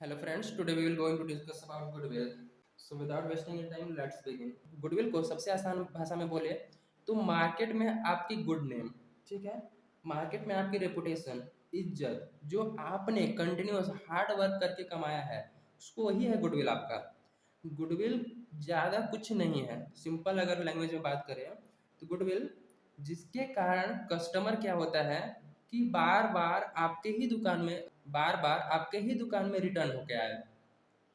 Hello friends, today we will going to discuss about goodwill. So without wasting your time, let's begin. Goodwill को सबसे आसान भाषा में बोले तो मार्केट में आपकी गुड नेम, ठीक है, मार्केट में आपकी रेपुटेशन, इज्जत जो आपने कंटिन्यूअस हार्ड वर्क करके कमाया है उसको वही है गुडविल आपका। गुडविल ज़्यादा कुछ नहीं है, सिंपल अगर लैंग्वेज में बात करें तो गुडविल जिसके कारण कस्टमर क्या होता है कि बार बार आपके ही दुकान में रिटर्न होके आए,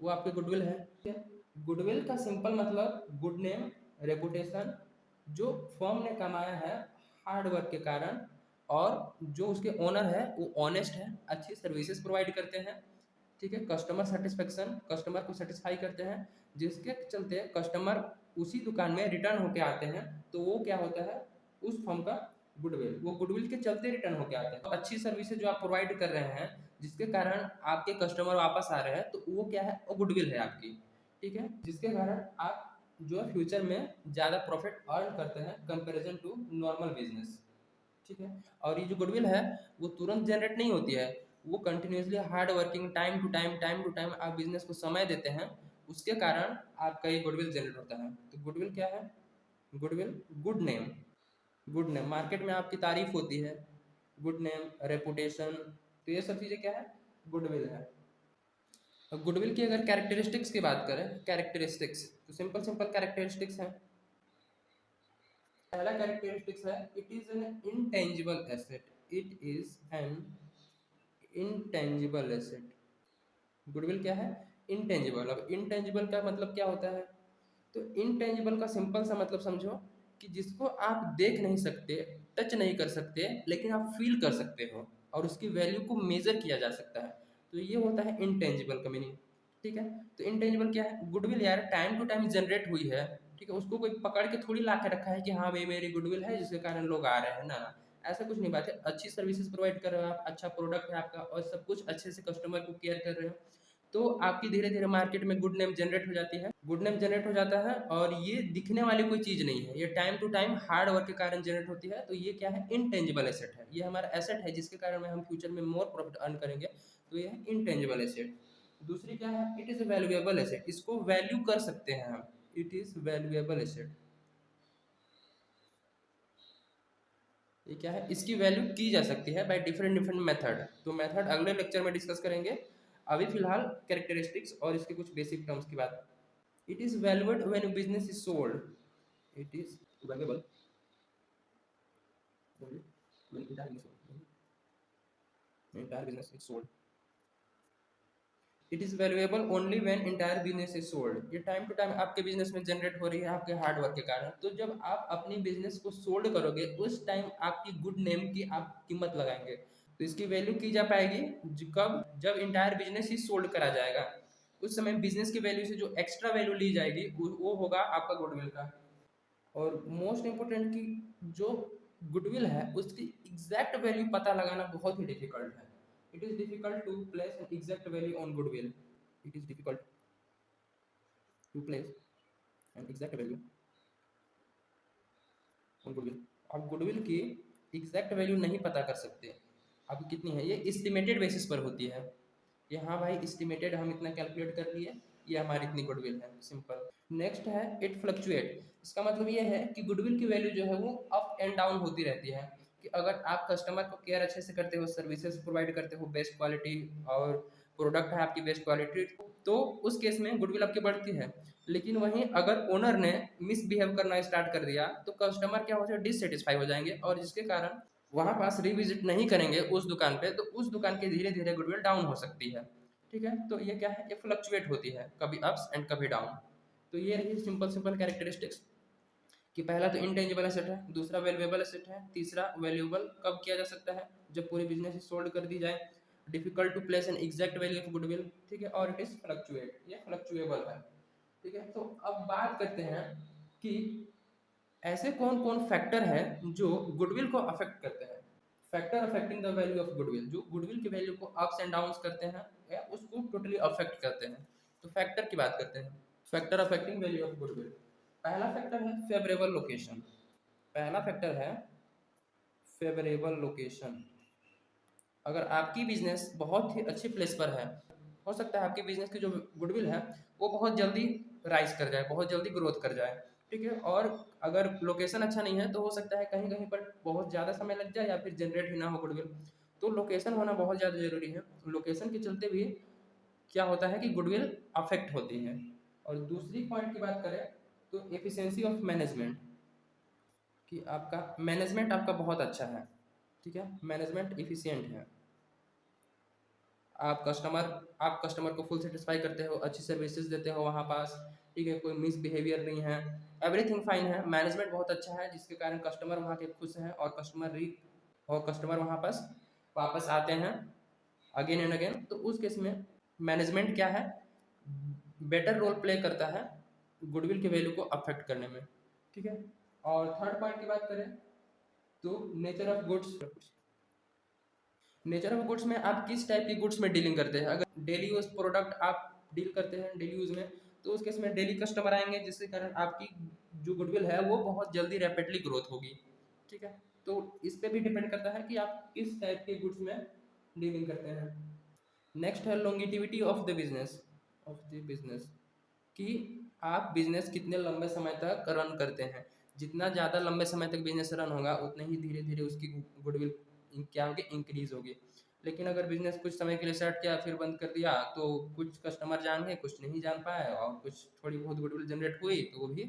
वो आपके गुडविल है। ठीक है, गुडविल का सिंपल मतलब गुड नेम, रेपुटेशन जो फर्म ने कमाया है हार्ड वर्क के कारण, और जो उसके ओनर है वो ऑनेस्ट है, अच्छी सर्विसेज प्रोवाइड करते हैं। ठीक है, कस्टमर सेटिस्फेक्शन, कस्टमर को सेटिस्फाई करते हैं जिसके चलते कस्टमर उसी दुकान में रिटर्न होके आते हैं, तो वो क्या होता है उस फर्म का गुडविल, वो गुडविल के चलते रिटर्न होके आते हैं। तो अच्छी सर्विसेज जो आप प्रोवाइड कर रहे हैं जिसके कारण आपके कस्टमर वापस आ रहे हैं, तो वो क्या है, वो गुडविल है आपकी। ठीक है, जिसके कारण आप जो है फ्यूचर में ज़्यादा प्रॉफिट अर्न करते हैं कंपेरिजन टू नॉर्मल बिजनेस। ठीक है, और ये जो गुडविल है वो तुरंत जनरेट नहीं होती है, वो continuously hard working time to time आप बिजनेस को समय देते हैं, उसके कारण आपका ये गुडविल जनरेट होता है। तो गुडविल क्या है, goodwill good name, good name market में आपकी तारीफ होती है, गुड नेम, रेपुटेशन, तो ये सब चीज़ें क्या है, गुडविल है। अब गुडविल की अगर कैरेक्टरिस्टिक्स की बात करें, कैरेक्टरिस्टिक्स तो सिंपल सिंपल कैरेक्टरिस्टिक्स हैं। पहला कैरेक्टरिस्टिक्स है it is an intangible asset, it is an intangible asset. Goodwill क्या है, इंटेंजिबल। अब इंटेंजिबल का मतलब क्या होता है, तो इंटेंजिबल का सिंपल सा मतलब समझो कि जिसको आप देख नहीं सकते, टच नहीं कर सकते, लेकिन आप फील कर सकते हो और उसकी वैल्यू को मेजर किया जा सकता है, तो ये होता है इंटेंजिबल का मीनिंग। ठीक है, तो इंटेंजिबल क्या है, गुडविल यार टाइम टू टाइम जनरेट हुई है। ठीक है, उसको कोई पकड़ के थोड़ी ला के रखा है कि हाँ भाई मेरी गुडविल है जिसके कारण लोग आ रहे हैं, ना ना, ऐसा कुछ नहीं बात है। अच्छी सर्विसेज प्रोवाइड कर रहे हो आप, अच्छा प्रोडक्ट है आपका और सब कुछ अच्छे से कस्टमर को केयर कर रहे हो, तो आपकी धीरे धीरे मार्केट में गुड नेम जनरेट हो जाती है, गुड नेम जनरेट हो जाता है। और ये दिखने वाली कोई चीज़ नहीं है, ये time to time hard work के कारण जनरेट होती है। तो ये क्या है, इनटेंजिबल एसेट है, ये हमारा एसेट है जिसके कारण में हम फ्यूचर में मोर प्रॉफिट अर्न करेंगे, तो ये है इनटेंजिबल एसेट। दूसरी क्या है, इट इज़ वैल्यूएबल एसेट, इसको वैल्यू कर सकते हैं हम, इट इज़ वैल्यूएबल एसेट। ये क्या है, इसकी वैल्यू की जा सकती है बाय डिफरेंट डिफरेंट मेथड, तो मेथड अगले लेक्चर में डिस्कस करेंगे। अभी फिलहाल कैरेक्टरिस्टिक्स और इसके कुछ बेसिक टर्म्स की बात। It is valued when business is sold, it is valuable when entire business is sold, it is valuable only when entire business is sold. ये टाइम टू टाइम आपके बिजनेस में generate हो रही है आपके hard work के कारण, तो जब आप अपनी बिजनेस को सोल्ड करोगे उस टाइम आपकी गुड नेम की आप कीमत लगाएंगे, तो इसकी वैल्यू की जा पाएगी कब, जब इंटायर बिजनेस ही सोल्ड करा जाएगा, उस समय बिजनेस की वैल्यू से जो एक्स्ट्रा वैल्यू ली जाएगी वो होगा आपका गुडविल का। और मोस्ट इंपोर्टेंट कि जो गुडविल है उसकी एग्जैक्ट वैल्यू पता लगाना बहुत ही डिफिकल्ट है। It is difficult to place an exact value on goodwill, it is difficult to place an exact value on goodwill. आप गुडविल की एग्जैक्ट वैल्यू नहीं पता कर सकते अब कितनी है, ये एस्टिमेटेड बेसिस पर होती है कि हाँ भाई एस्टिमेटेड हम इतना कैलकुलेट कर लिए, ये हमारी इतनी गुडविल है, सिंपल। नेक्स्ट है इट फ्लक्चुएट, इसका मतलब ये है कि गुडविल की वैल्यू जो है वो अप एंड डाउन होती रहती है, कि अगर आप कस्टमर को केयर अच्छे से करते हो, सर्विसेज प्रोवाइड करते हो बेस्ट क्वालिटी, और प्रोडक्ट है आपकी बेस्ट क्वालिटी, तो उस केस में गुडविल आपकी बढ़ती है। लेकिन वहीं अगर ओनर ने मिसबिहेव करना स्टार्ट कर दिया तो कस्टमर क्या हो जाए, डिससेटिस्फाई हो जाएंगे, और जिसके कारण वहाँ पास रिविजिट नहीं करेंगे उस दुकान पे, तो उस दुकान की धीरे धीरे गुडविल डाउन हो सकती है। ठीक है, तो ये क्या है, ये फ्लक्चुएट होती है, कभी अप्स एंड कभी डाउन। तो ये रही सिंपल सिंपल कैरेक्टरिस्टिक्स, कि पहला तो इंटेंजिबल एसेट है, दूसरा वैल्यूएबल एसेट है, तीसरा वैल्यूएबल कब किया जा सकता है, जब पूरी बिजनेस सोल्ड कर दी जाए, difficult to place an exact value of goodwill, ठीक है, और इट इज फ्लक्चुएट, ये फ्लक्चुएबल है। ठीक है, तो अब बात करते हैं कि ऐसे कौन कौन फैक्टर हैं जो गुडविल को अफेक्ट करते हैं। Factor affecting the value of goodwill, जो गुडविल की वैल्यू को अप्स एंड डाउन्स करते हैं या उसको टोटली अफेक्ट करते हैं। तो फैक्टर की बात करते हैं, factor affecting value of goodwill. पहला फैक्टर है फेवरेबल लोकेशन, पहला फैक्टर है फेवरेबल लोकेशन। अगर आपकी बिजनेस बहुत ही अच्छी प्लेस पर है, हो सकता है आपके बिजनेस की जो गुडविल है वो बहुत जल्दी राइज कर जाए, बहुत जल्दी ग्रोथ कर जाए, ठीक है। और अगर लोकेशन अच्छा नहीं है तो हो सकता है कहीं कहीं पर बहुत ज़्यादा समय लग जाए या फिर जनरेट ही ना हो गुडविल। तो लोकेशन होना बहुत ज़्यादा ज़रूरी है। लोकेशन के चलते भी क्या होता है कि गुडविल अफेक्ट होती है। और दूसरी पॉइंट की बात करें तो एफिशिएंसी ऑफ मैनेजमेंट, कि आपका मैनेजमेंट आपका बहुत अच्छा है, ठीक है, मैनेजमेंट इफिशियंट है, आप कस्टमर को फुल सेटिस्फाई करते हो, अच्छी सर्विसेज देते हो वहाँ पास, ठीक है, कोई मिस बिहेवियर नहीं है, एवरीथिंग फाइन है, मैनेजमेंट बहुत अच्छा है, जिसके कारण कस्टमर वहाँ के खुश हैं और कस्टमर वहाँ पास वापस आते हैं अगेन एंड अगेन। तो उस केस में मैनेजमेंट क्या है, बेटर रोल प्ले करता है गुडविल के वैल्यू को अफेक्ट करने में, ठीक है। और थर्ड पॉइंट की बात करें तो नेचर ऑफ गुड्स में आप किस टाइप की गुड्स में डीलिंग करते हैं। अगर डेली यूज प्रोडक्ट आप डील करते हैं डेली यूज में, तो उस केस में डेली कस्टमर आएंगे, जिसके कारण आपकी जो गुडविल है वो बहुत जल्दी रैपिडली ग्रोथ होगी, ठीक है। तो इस पे भी डिपेंड करता है कि आप किस टाइप के गुड्स में डीलिंग करते हैं। नेक्स्ट है लॉन्गिटिविटी ऑफ द बिजनेस, कि आप बिजनेस कितने लंबे समय तक रन करते हैं। जितना ज़्यादा लंबे समय तक बिजनेस रन होगा उतने ही धीरे धीरे उसकी गुडविल क्या होगी, इंक्रीज होगी। लेकिन अगर बिजनेस कुछ समय के लिए स्टार्ट किया फिर बंद कर दिया तो कुछ कस्टमर जान गए, कुछ नहीं जान पाए, और कुछ थोड़ी बहुत गुडविल जनरेट हुई तो वो भी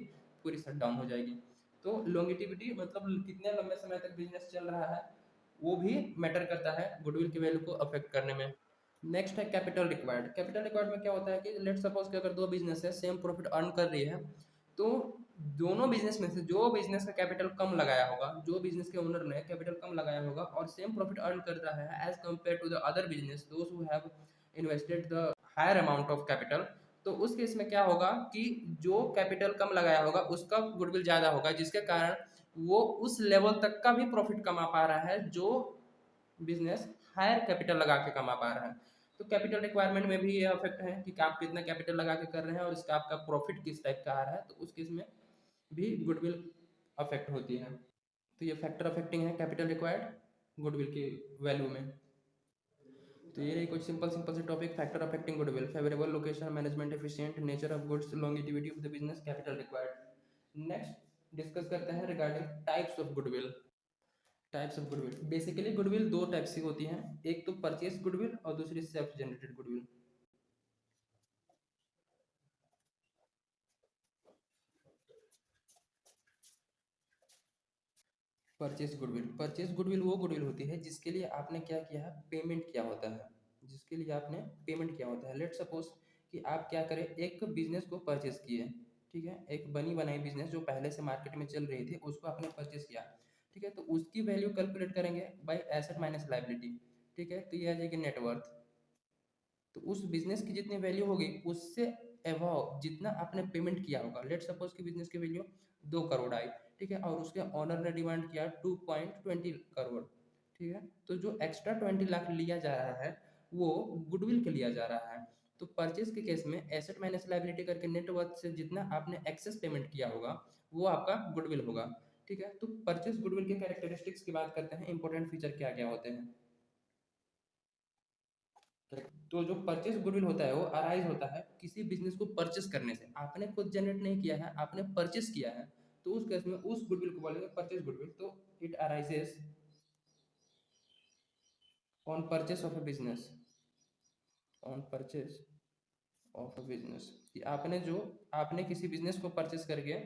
पूरी शट डाउन हो जाएगी। तो लॉन्गिटिविटी मतलब कितने लंबे समय तक बिजनेस चल रहा है वो भी मैटर करता है गुडविल की वैल्यू को अफेक्ट करने में। नेक्स्ट है कैपिटल रिक्वायर्ड। कैपिटल रिक्वायर्ड में क्या होता है कि लेट सपोज कि अगर दो बिजनेस है सेम प्रॉफिट अर्न कर रही है, तो दोनों बिजनेस में से जो बिजनेस का कैपिटल कम लगाया होगा, जो बिजनेस के ओनर ने कैपिटल कम लगाया होगा और सेम प्रॉफिट अर्न कर रहा है as compare to the other business those who have invested the higher amount of capital, तो उस केस में क्या होगा कि जो कैपिटल कम लगाया होगा उसका गुडविल ज़्यादा होगा, जिसके कारण वो उस लेवल तक का भी प्रॉफिट कमा पा रहा है जो बिजनेस हायर कैपिटल लगा के कमा पा रहा है। तो कैपिटल रिक्वायरमेंट में भी ये अफेक्ट है कि आप कितना कैपिटल लगा के कर रहे हैं और इसका आपका प्रॉफिट किस टाइप का आ रहा है, तो उस केस में भी गुडविल अफेक्ट होती है। तो ये फैक्टर अफेक्टिंग है कैपिटल रिक्वायर्ड गुडविल की वैल्यू में। तो ये रही कुछ सिंपल सिंपल से topic, factor affecting goodwill, favourable location, management efficient, nature of goods, longevity of the business, capital required. Next discuss करते हैं regarding types of goodwill. Types of goodwill, basically goodwill दो types की होती हैं, एक तो purchase goodwill और दूसरी self generated goodwill. Purchase goodwill वो गुडविल होती है जिसके लिए आपने क्या किया है, पेमेंट किया होता है, जिसके लिए आपने पेमेंट किया होता है। लेट सपोज कि आप क्या करें, एक बिजनेस को परचेज किए, ठीक है, एक बनी बनाई बिजनेस जो पहले से मार्केट में चल रही थी उसको आपने परचेज किया, ठीक है, तो उसकी वैल्यू कैलकुलेट करेंगे बाय एसेट माइनस लाइबिलिटी, ठीक है, तो ये आ जाएगी नेटवर्थ। तो उस बिजनेस की जितनी वैल्यू होगी उससे एवॉव जितना आपने पेमेंट किया होगा, लेट सपोज की बिजनेस की वैल्यू 2 करोड़ आई, ठीक है, और उसके ऑनर ने डिमांड किया 2.20 करोड़, ठीक है, तो जो एक्स्ट्रा 20 लाख लिया जा रहा है वो गुडविल के लिया जा रहा है। तो परचेज के केस में एसेट माइनस लायबिलिटी करके नेटवर्थ से जितना आपने एक्सेस पेमेंट किया होगा वो आपका गुडविल होगा, ठीक है। तो परचेज गुडविल के कैरेक्टरिस्टिक्स की बात करते हैं, इंपॉर्टेंट फीचर क्या क्या होते हैं। तो जो परचेस गुडविल होता है वो अराइज होता है किसी बिजनेस को परचेस करने से, आपने खुद जनरेट नहीं किया है, आपने परचेस किया है, तो उस केस में उस गुडविल को बोलेंगे परचेस गुडविल। तो it arises on purchase of A business, on purchase of A business, कि आपने किसी बिजनेस को परचेस करके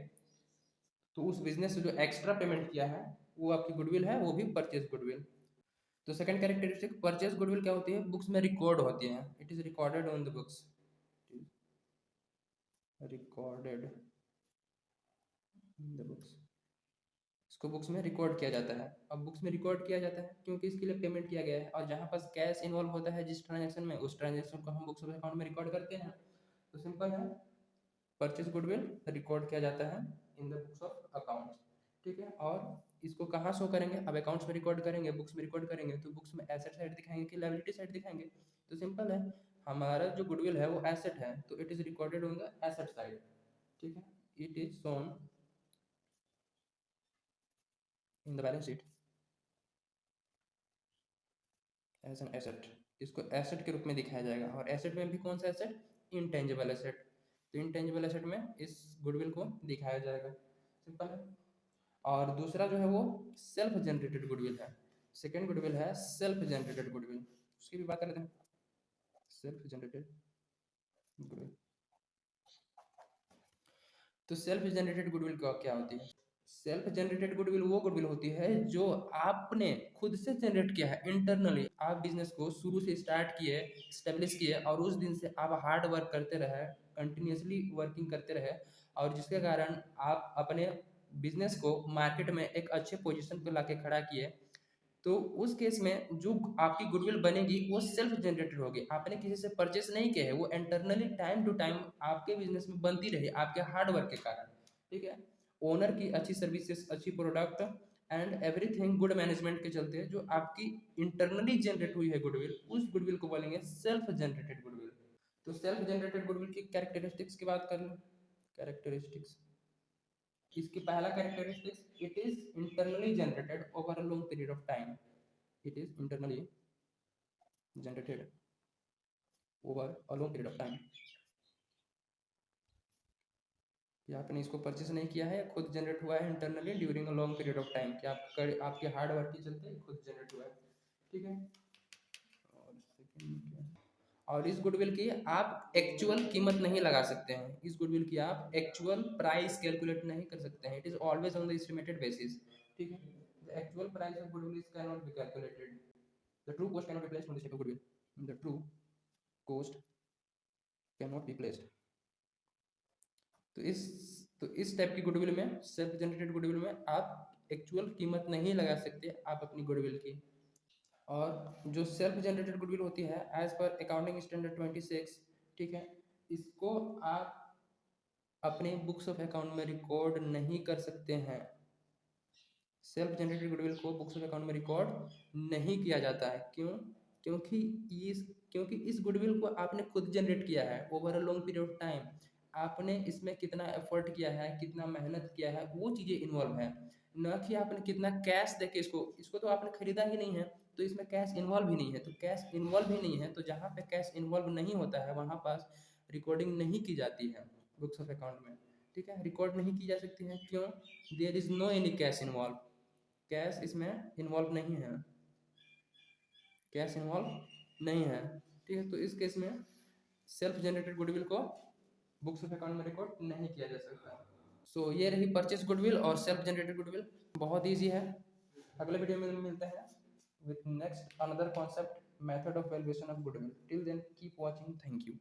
तो उस बिजनेस से जो एक्स्ट्रा पेमेंट किया है वो आपकी गुडविल है, वो भी परचेस गुडविल। तो सेकंड कैरेक्टरिस्टिक परचेस गुडविल क्या होती है, बुक्स में रिकॉर्ड होती है, it is recorded on the books, recorded in the books, इसको बुक्स में रिकॉर्ड किया जाता है। अब बुक्स में रिकॉर्ड किया जाता है क्योंकि इसके लिए पेमेंट किया गया है, और जहाँ पास कैश इन्वॉल्व होता है जिस ट्रांजेक्शन में, उस ट्रांजेक्शन को हम बुक्स ऑफ अकाउंट में रिकॉर्ड करते हैं। तो सिंपल है, परचेज गुडविल रिकॉर्ड किया जाता है in the books of accounts, ठीक है। और इसको कहाँ शो करेंगे, अब अकाउंट्स में रिकॉर्ड करेंगे, बुक्स में रिकॉर्ड करेंगे, तो बुक्स में एसेट साइड दिखाएंगे कि लायबिलिटी साइड दिखाएंगे। तो सिंपल है, हमारा जो गुडविल है वो एसेट है तो it is recorded on the asset side, ठीक है, it is shown in the balance sheet as an asset, इसको एसेट के रूप में दिखाया जाएगा। और एसेट में भी कौन सा एसेट? Intangible asset. तो इंटेंजिबल एसेट में इस गुडविल को दिखाया जाएगा, सिंपल है। और दूसरा जो है वो सेल्फ जनरेटेड गुडविल है। सेकेंड गुडविल है सेल्फ जनरेटेड गुडविल, उसकी भी बात कर लेते हैं। सेल्फ जनरेटेड गुडविल, तो सेल्फ जनरेटेड गुडविल क्या होती है? सेल्फ जनरेटेड गुडविल वो गुडविल होती है जो आपने खुद से जनरेट किया है इंटरनली। आप बिजनेस को शुरू से स्टार्ट किए, स्टेब्लिश किए, और उस दिन से आप हार्ड वर्क करते रहे, कंटिन्यूसली वर्किंग करते रहे, और जिसके कारण आप अपने बिजनेस को मार्केट में एक अच्छे पोजीशन पर लाके खड़ा किए। तो उस केस में जो आपकी गुडविल बनेगी वो सेल्फ जनरेटेड होगी, आपने किसी से परचेस नहीं किया है, वो इंटरनली टाइम टू टाइम आपके बिजनेस में बनती रही आपके हार्ड वर्क के कारण, ठीक है। ओनर की अच्छी सर्विसेज, अच्छी product and everything good management के चलते जो आपकी इंटरनली जनरेट हुई है गुडविल, उस गुडविल को बोलेंगे सेल्फ जनरेटेड गुडविल। तो सेल्फ जनरेटेड गुडविल की कैरेक्टरिस्टिक्स की बात कर लो। कैरेक्टरिस्टिक्स, इसकी पहला characteristics, it is internally generated over a long period of time. It is internally generated over a long period of time, कि आपने इसको परचेस नहीं किया है, खुद जनरेट हुआ है internally during a long period of time, कि आपके हार्ड वर्क के चलते खुद जनरेट हुआ है, ठीक है। और इस गुडविल की आप एक्चुअल कीमत नहीं लगा सकते हैं, इस गुडविल की आप एक्चुअल प्राइस कैलकुलेट नहीं कर सकते हैं, it is always on the estimated basis, ठीक है। The actual price of goodwill is can not be calculated, the true cost can not be placed on this type of goodwill, the true cost can not be placed. तो इस type की goodwill में, self generated goodwill में आप actual कीमत नहीं लगा सकते आप अपनी गुडविल की। और जो सेल्फ जनरेटेड गुडविल होती है एज पर अकाउंटिंग स्टैंडर्ड 26, ठीक है, इसको आप अपने बुक्स ऑफ अकाउंट में रिकॉर्ड नहीं कर सकते हैं। सेल्फ जनरेटेड गुडविल को बुक्स ऑफ अकाउंट में रिकॉर्ड नहीं किया जाता है, क्यों? क्योंकि इस क्योंकि इस गुडविल को आपने खुद जनरेट किया है over a long period of time, आपने इसमें कितना एफर्ट किया है, कितना मेहनत किया है, वो चीज़ें इन्वॉल्व है, न कि आपने कितना कैश देके इसको तो आपने खरीदा ही नहीं है, तो इसमें कैश इन्वॉल्व ही नहीं है। तो कैश इन्वॉल्व ही नहीं है, तो जहाँ पे कैश इन्वॉल्व नहीं होता है वहाँ पास रिकॉर्डिंग नहीं की जाती है बुक्स ऑफ अकाउंट में, ठीक है। रिकॉर्ड नहीं की जा सकती है, क्यों? There is no any cash involve, cash इसमें इन्वॉल्व नहीं है, कैश इन्वॉल्व नहीं है, ठीक है। तो इस केस में सेल्फ जनरेटेड गुडविल को बुक्स ऑफ अकाउंट में रिकॉर्ड नहीं किया जा सकता। सो ये रही परचेज गुडविल और सेल्फ जनरेटेड गुडविल, बहुत ईजी है। अगले वीडियो में मिलते हैं with next another concept, method of valuation of goodwill. Till then keep watching, thank you.